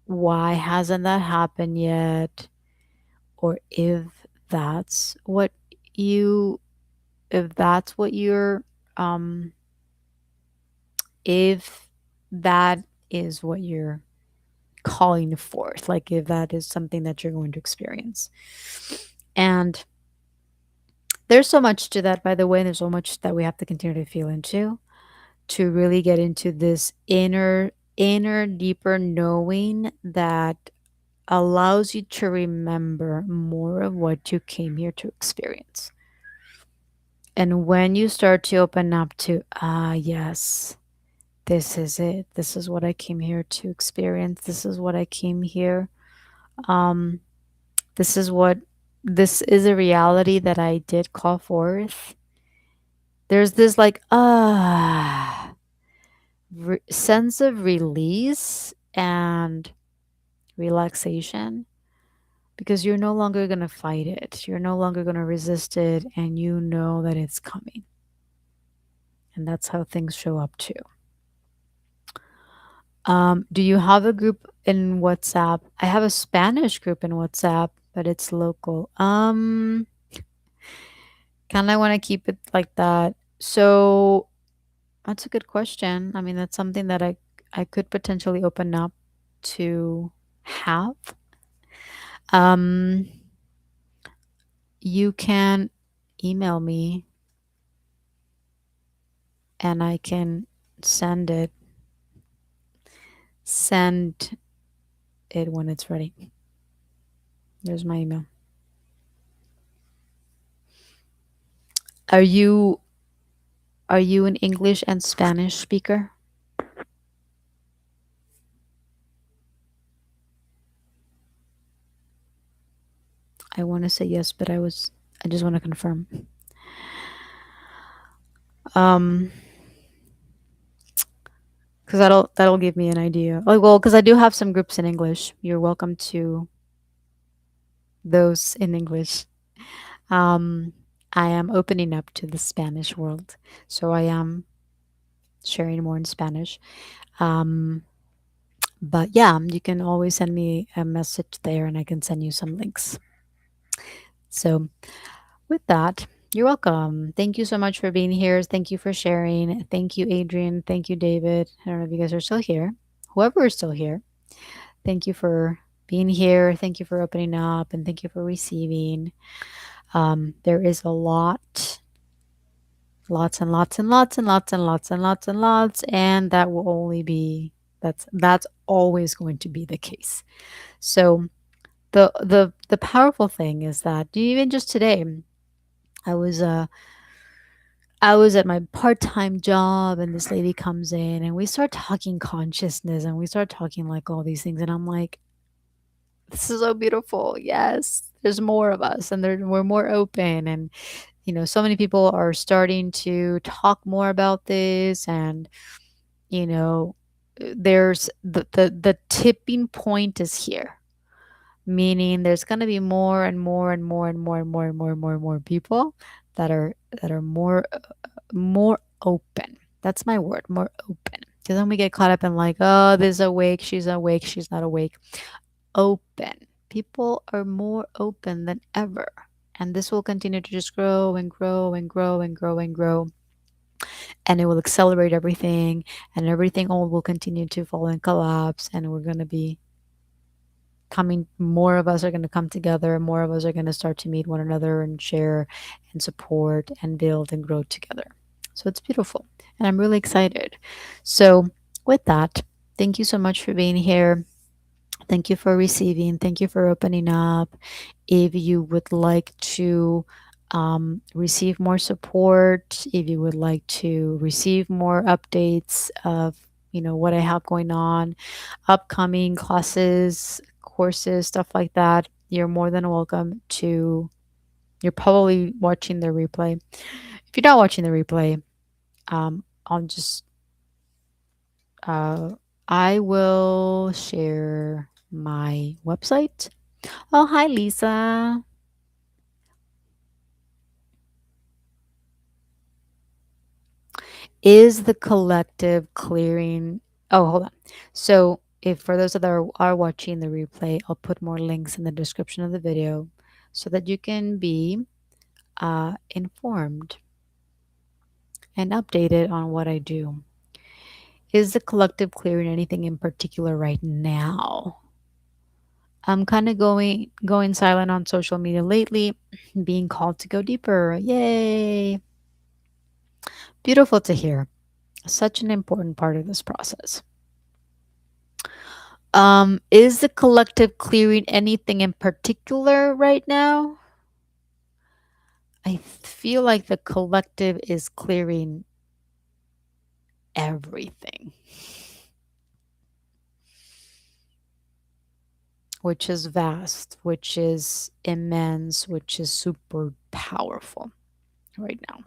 Why hasn't that happened yet? Or that's what you if that's what you're um if that is what you're calling forth, like if that is something that you're going to experience. And there's so much to that, by the way. There's so much that we have to continue to feel into to really get into this inner deeper knowing that allows you to remember more of what you came here to experience. And when you start to open up to, yes, this is it. This is what I came here to experience. This is what I came here. Um, this is what, this is a reality that I did call forth. There's this like, sense of release and relaxation because you're no longer going to fight it. You're no longer going to resist it. And you know that it's coming. And that's how things show up too. Do you have a group in WhatsApp? I have a Spanish group in WhatsApp, but it's local. Kind of want to keep it like that. So that's a good question. I mean, that's something that I could potentially open up to have. Um, you can email me and I can send it when it's ready. There's my email. Are you Are you an English and Spanish speaker? I want to say yes, but I just want to confirm. Um, because that'll give me an idea. Like, well, because I do have some groups in English. You're welcome to those in English. Um, I am opening up to the Spanish world, so I am sharing more in Spanish. Um, but yeah, you can always send me a message there, and I can send you some links. So with that, you're welcome. Thank you so much for being here. Thank you for sharing. Thank you, Adrian. Thank you, David. I don't know if you guys are still here. Whoever is still here, thank you for being here. Thank you for opening up, and thank you for receiving. There is a lot, lots and lots and lots and lots and lots and lots and lots, and that will only be that's always going to be the case. So the powerful thing is that even just today, I was uh I was at my part-time job and this lady comes in and we start talking consciousness and we start talking like all these things and I'm like, this is so beautiful. Yes, there's more of us and we're more open and so many people are starting to talk more about this and you know there's the tipping point is here, meaning there's going to be more and more and more and more and more and more and more and more people that are more open. That's my word, more open. Because then we get caught up in like, oh, this is awake, she's not awake. Open. People are more open than ever. And this will continue to just grow and grow and grow and grow and grow. And it will accelerate everything. And everything all will continue to fall and collapse. And we're going to be coming, more of us are going to come together. More of us are going to start to meet one another and share and support and build and grow together. So it's beautiful. And I'm really excited. So, with that, thank you so much for being here. Thank you for receiving. Thank you for opening up. If you would like to receive more support, if you would like to receive more updates of what I have going on, upcoming classes, courses, stuff like that, you're more than welcome to. You're probably watching the replay. If you're not watching the replay, I'll just uh, I will share my website. Oh, hi, Lisa. Is the collective clearing? Oh, hold on. So, if for those that are watching the replay, I'll put more links in the description of the video so that you can be informed and updated on what I do. Is the collective clearing anything in particular right now? I'm kind of going silent on social media lately, being called to go deeper. Yay! Beautiful to hear. Such an important part of this process. Is the collective clearing anything in particular right now? I feel like the collective is clearing everything, which is vast, which is immense, which is super powerful right now.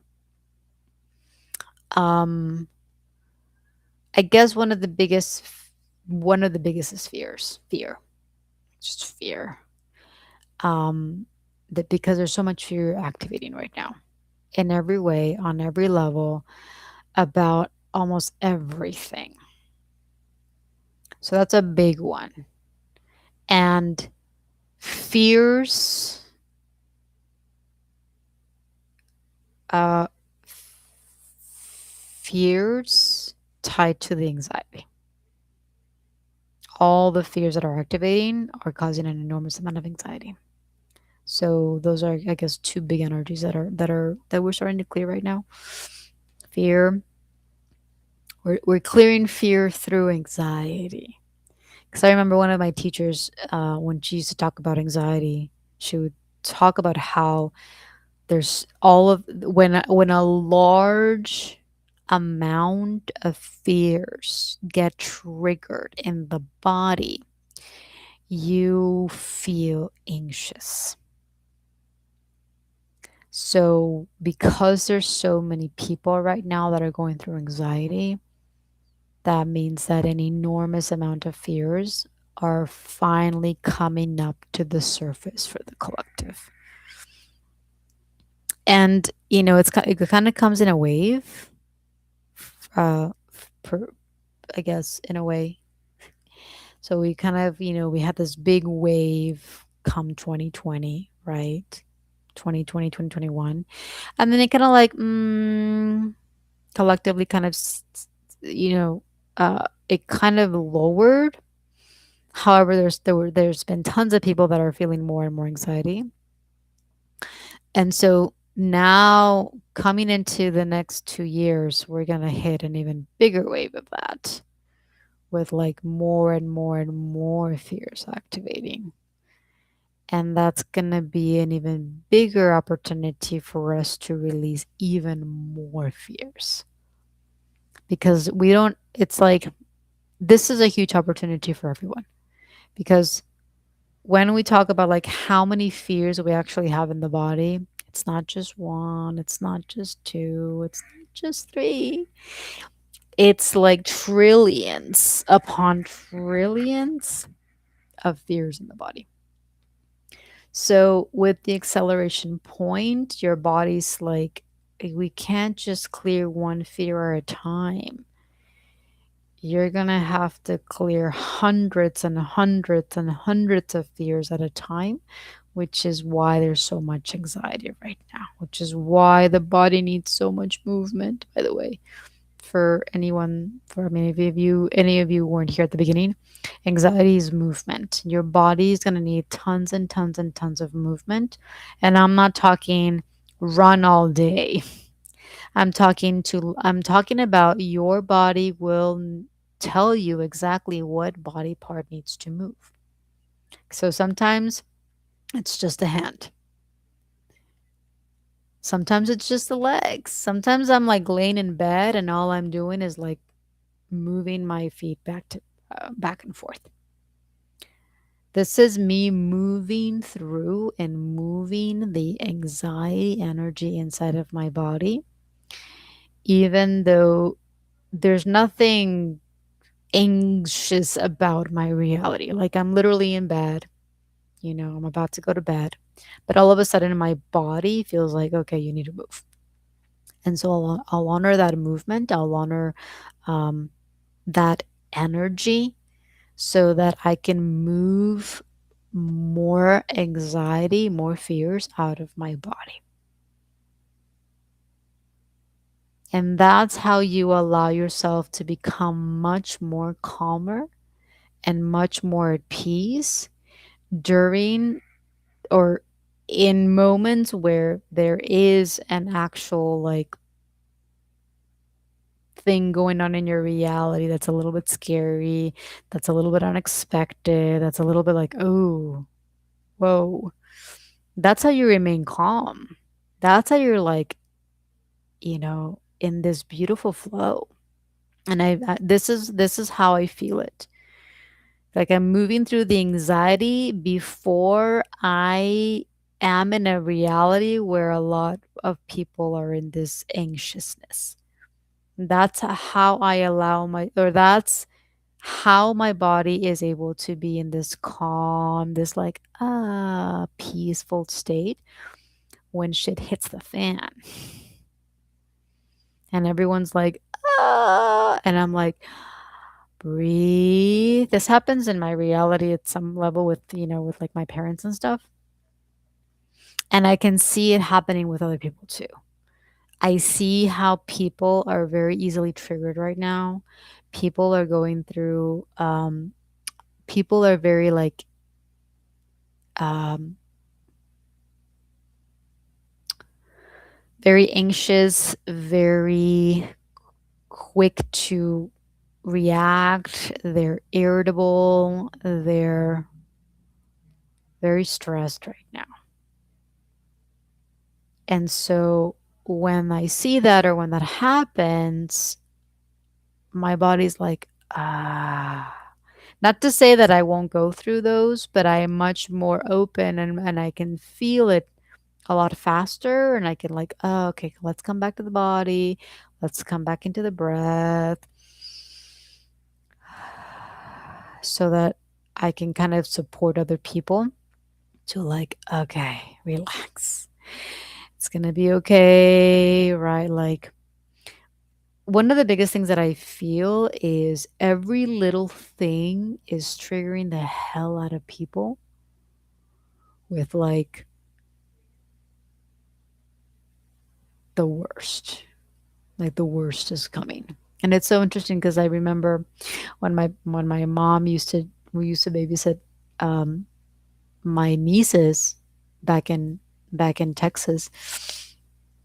Um, I guess one of the biggest is fear, just fear. That because there's so much fear activating right now in every way, on every level, about almost everything. So that's a big one. And fears, uh, fears tied to the anxiety. All the fears that are activating are causing an enormous amount of anxiety. So those are, I guess, two big energies that we're starting to clear right now. Fear. We're clearing fear through anxiety. Because I remember one of my teachers, when she used to talk about anxiety, she would talk about how there's all of when a large amount of fears get triggered in the body, you feel anxious. So, because there's so many people right now that are going through anxiety, that means that an enormous amount of fears are finally coming up to the surface for the collective. And, it kind of comes in a wave, uh, per, I guess, in a way. So we kind of, we had this big wave come 2020, right? 2020, 2021. And then it kind of like, collectively kind of, you know, it kind of lowered. However, there's been tons of people that are feeling more and more anxiety. And so now coming into the next 2 years, we're going to hit an even bigger wave of that with like more and more and more fears activating. And that's going to be an even bigger opportunity for us to release even more fears. Because it's like, this is a huge opportunity for everyone. Because when we talk about like how many fears we actually have in the body, it's not just one, it's not just two, it's not just three. It's like trillions upon trillions of fears in the body. So, with the acceleration point, your body's like, we can't just clear one fear at a time. You're going to have to clear hundreds and hundreds and hundreds of fears at a time, which is why there's so much anxiety right now, which is why the body needs so much movement, by the way. For anyone, for I mean, if you any of you weren't here at the beginning, anxiety is movement. Your body is going to need tons and tons and tons of movement. And I'm not talking run all day. I'm talking about your body will tell you exactly what body part needs to move. So sometimes it's just a hand. Sometimes it's just the legs. Sometimes I'm like laying in bed and all I'm doing is like moving my feet back and forth. This is me moving through and moving the anxiety energy inside of my body, even though there's nothing anxious about my reality. Like I'm literally in bed, I'm about to go to bed, but all of a sudden my body feels like, okay, you need to move. And so I'll honor that movement. I'll honor um, that energy so that I can move more anxiety, more fears out of my body. And that's how you allow yourself to become much more calmer and much more at peace during or in moments where there is an actual like thing going on in your reality that's a little bit scary, that's a little bit unexpected, that's a little bit like, oh, whoa. That's how you remain calm. That's how you're like, in this beautiful flow. And this is how I feel it. Like I'm moving through the anxiety before I am in a reality where a lot of people are in this anxiousness. That's how I allow that's how my body is able to be in this calm, this like, peaceful state when shit hits the fan. And everyone's like, and I'm like, breathe. This happens in my reality at some level with, with like my parents and stuff. And I can see it happening with other people too. I see how people are very easily triggered right now. People are going through, people are very like, um, very anxious, very quick to react. They're irritable. They're very stressed right now. And so when I see that or when that happens, my body's like, ah. Not to say that I won't go through those, but I am much more open and I can feel it a lot faster, and I can like, oh, okay, let's come back to the body. Let's come back into the breath so that I can kind of support other people to like, okay, relax. It's going to be okay, right? Like one of the biggest things that I feel is every little thing is triggering the hell out of people with like the worst. Like the worst is coming. And it's so interesting because I remember when my mom used to we used to babysit um, my nieces back in back in Texas.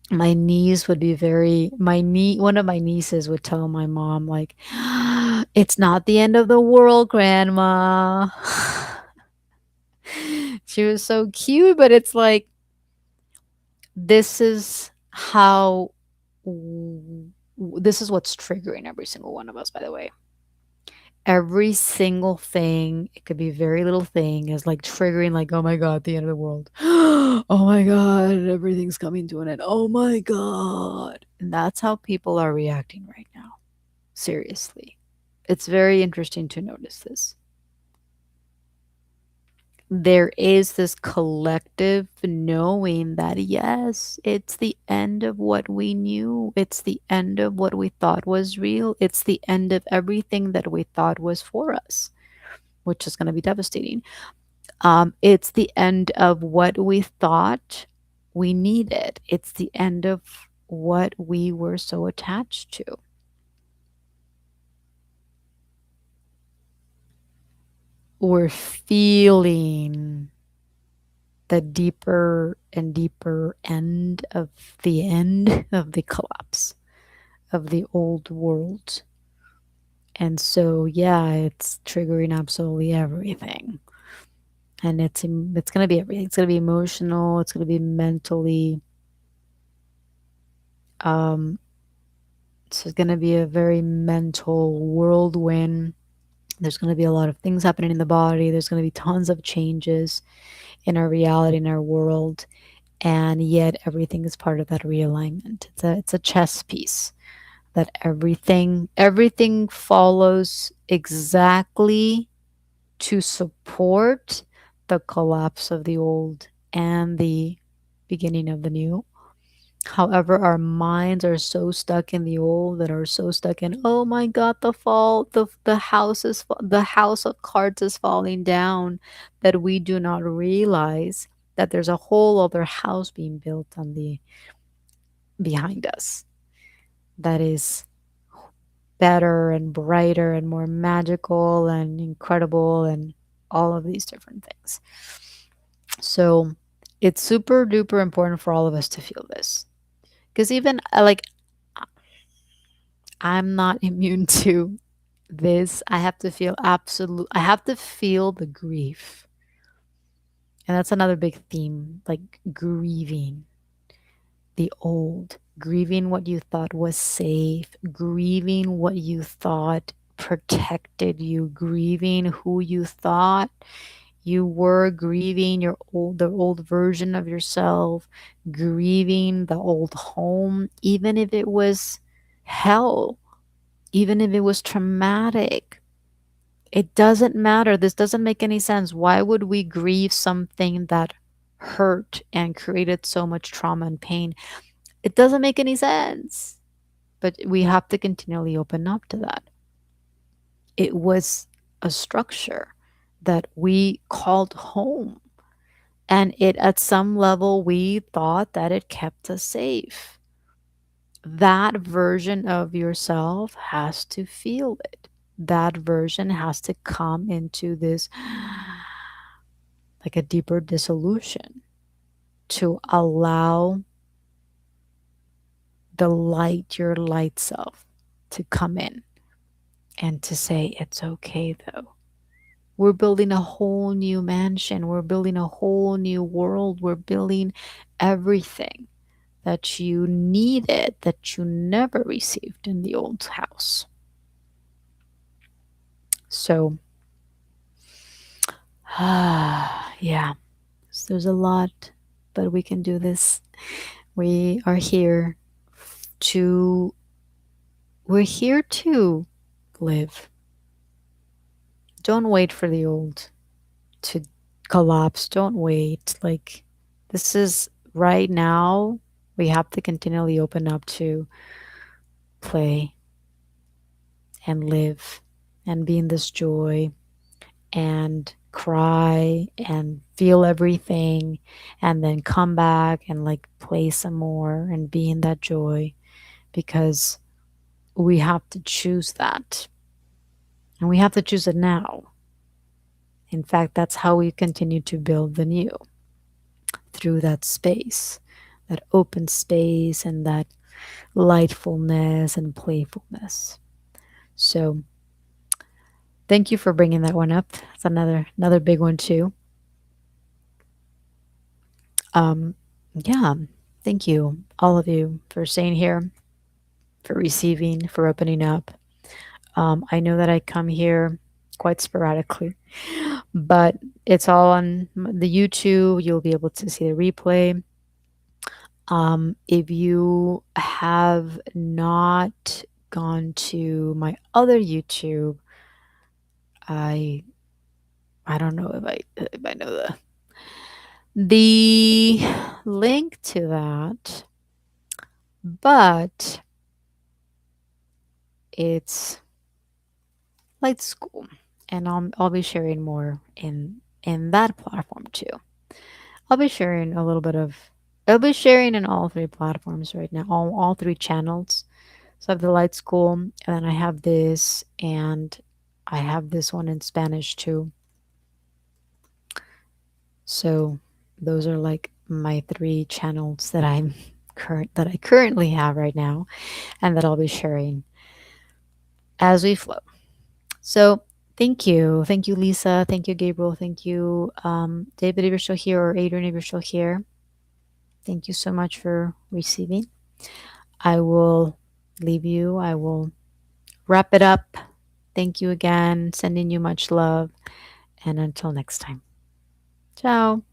My niece would be very my nie one of my nieces would tell my mom like, "It's not the end of the world, grandma." She was so cute, but it's like this is how this is what's triggering every single one of us, by the way. Every single thing, it could be very little thing, is like triggering, like, oh my God, the end of the world. Oh my God, everything's coming to an end. Oh my God. And that's how people are reacting right now. Seriously. It's very interesting to notice this. There is this collective knowing that yes, it's the end of what we knew. It's the end of what we thought was real. It's the end of everything that we thought was for us, which is going to be devastating. It's the end of what we thought we needed. It's the end of what we were so attached to. We're feeling the deeper and deeper end of the collapse of the old world. And so, yeah, it's triggering absolutely everything. And it's going to be everything. It's going to be emotional, it's going to be mentally um it's going to be a very mental whirlwind. There's going to be a lot of things happening in the body. There's going to be tons of changes in our reality, in our world, and yet everything is part of that realignment. It's a chess piece that everything follows exactly to support the collapse of the old and the beginning of the new. However, our minds are so stuck in the old, that are so stuck in, oh my God, the house the house of cards is falling down, that we do not realize that there's a whole other house being built on the behind us that is better and brighter and more magical and incredible and all of these different things. So it's super duper important for all of us to feel this. Because even like I'm not immune to this. I have to feel the grief. And that's another big theme, like grieving the old, grieving what you thought was safe, grieving what you thought protected you, grieving who you thought you were, grieving the old version of yourself, grieving the old home, even if it was hell, even if it was traumatic. It doesn't matter. This doesn't make any sense. Why would we grieve something that hurt and created so much trauma and pain? It doesn't make any sense. But we have to continually open up to that. It was a structure that we called home. And it, at some level, we thought that it kept us safe. That version of yourself has to feel it. That version has to come into this like a deeper dissolution to allow the light, your light self, to come in and to say, it's okay though. We're building a whole new mansion. We're building a whole new world. We're building everything that you needed that you never received in the old house. So, yeah, so there's a lot. but we can do this. We are here to we're here to live. Don't wait for the old to collapse. Don't wait. Like, this is right now. We have to continually open up to play and live and be in this joy and cry and feel everything and then come back and like play some more and be in that joy, because we have to choose that, and we have to choose it now. In fact, that's how we continue to build the new, through that space, that open space, and that lightfulness and playfulness. So, thank you for bringing that one up. It's another big one too. Um, yeah, thank you, all of you, for staying here, for receiving, for opening up. I know that I come here quite sporadically, but it's all on the YouTube. You'll be able to see the replay. If you have not gone to my other YouTube, I I don't know if I know the link to that, but it's Light School, and I'll be sharing more in that platform too. I'll be sharing a little bit of. I'll be sharing in all three platforms right now, all three channels. So I have the Light School, and then I have this, and I have this one in Spanish too. So those are like my three channels that I currently have right now, and that I'll be sharing as we flow. So thank you, Lisa, thank you, Gabriel, thank you, David, if you're still here, or Adrian, if you're still here. Thank you so much for receiving. I will leave you. I will wrap it up. Thank you again. Sending you much love. And until next time. Ciao.